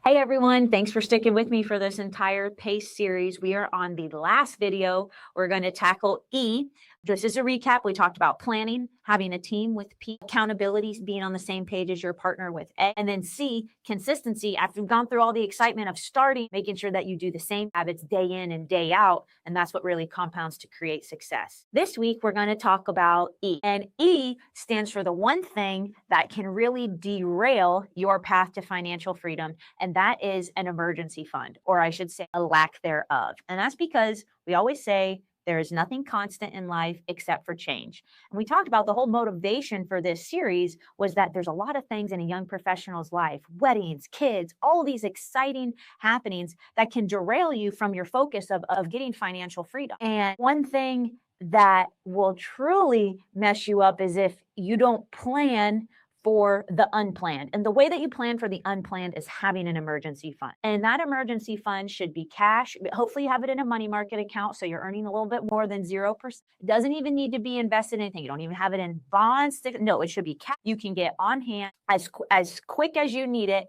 Hey everyone, thanks for sticking with me for this entire PACE series. We are on the last video. We're going to tackle E. Just as a recap, we talked about planning, having a team with P, accountability, being on the same page as your partner with A, and then C, consistency. After you've gone through all the excitement of starting, making sure that you do the same habits day in and day out, and that's what really compounds to create success. This week, we're going to talk about E, and E stands for the one thing that can really derail your path to financial freedom, and that is an emergency fund, or I should say a lack thereof. And that's because we always say there is nothing constant in life except for change. And we talked about the whole motivation for this series was that there's a lot of things in a young professional's life, weddings, kids, all of these exciting happenings that can derail you from your focus of getting financial freedom. And one thing that will truly mess you up is if you don't plan for the unplanned. And the way that you plan for the unplanned is having an emergency fund. And that emergency fund should be cash. Hopefully, you have it in a money market account so you're earning a little bit more than 0%. It doesn't even need to be invested in anything. You don't even have it in bonds. No, it should be cash. You can get on hand as quick as you need it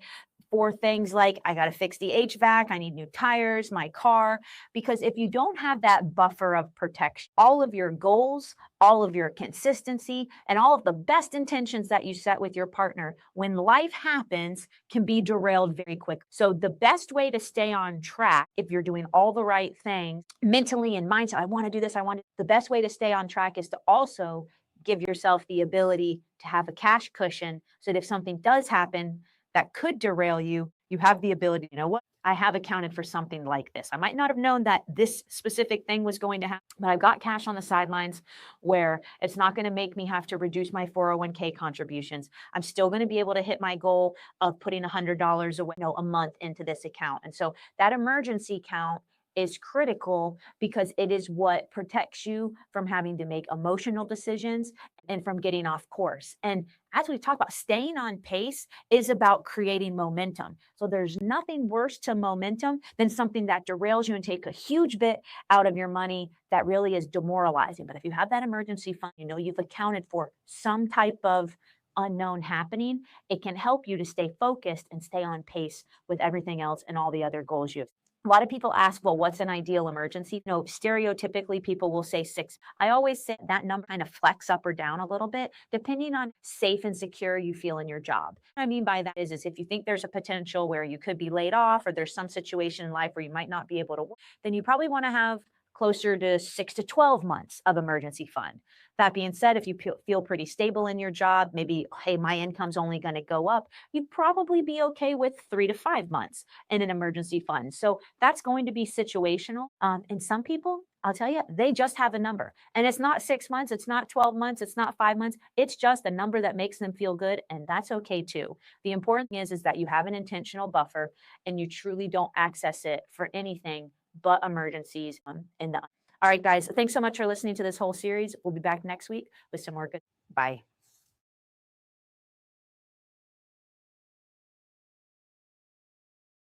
for things like, I got to fix the HVAC, I need new tires, my car. Because if you don't have that buffer of protection, all of your goals, all of your consistency, and all of the best intentions that you set with your partner, when life happens, can be derailed very quick. So the best way to stay on track, if you're doing all the right things mentally and mindset, I want to do this, the best way to stay on track is to also give yourself the ability to have a cash cushion so that if something does happen that could derail you, you have the ability, you know what? I have accounted for something like this. I might not have known that this specific thing was going to happen, but I've got cash on the sidelines where it's not going to make me have to reduce my 401k contributions. I'm still going to be able to hit my goal of putting $100 away, a month into this account. And so that emergency account is critical because it is what protects you from having to make emotional decisions and from getting off course. And as we talk about, staying on pace is about creating momentum. So there's nothing worse to momentum than something that derails you and take a huge bit out of your money that really is demoralizing. But if you have that emergency fund, you've accounted for some type of unknown happening, it can help you to stay focused and stay on pace with everything else and all the other goals you have. A lot of people ask, well, what's an ideal emergency? Stereotypically, people will say 6. I always say that number kind of flex up or down a little bit, depending on safe and secure you feel in your job. What I mean by that is if you think there's a potential where you could be laid off or there's some situation in life where you might not be able to work, then you probably want to have closer to 6 to 12 months of emergency fund. That being said, if you feel pretty stable in your job, maybe, hey, my income's only going to go up, you'd probably be okay with 3 to 5 months in an emergency fund. So that's going to be situational. And some people, I'll tell you, they just have a number. And it's not 6 months, it's not 12 months, it's not 5 months. It's just a number that makes them feel good. And that's okay too. The important thing is that you have an intentional buffer and you truly don't access it for anything but emergencies in the. All right, guys, thanks so much for listening to this whole series. We'll be back next week with some more good. Bye.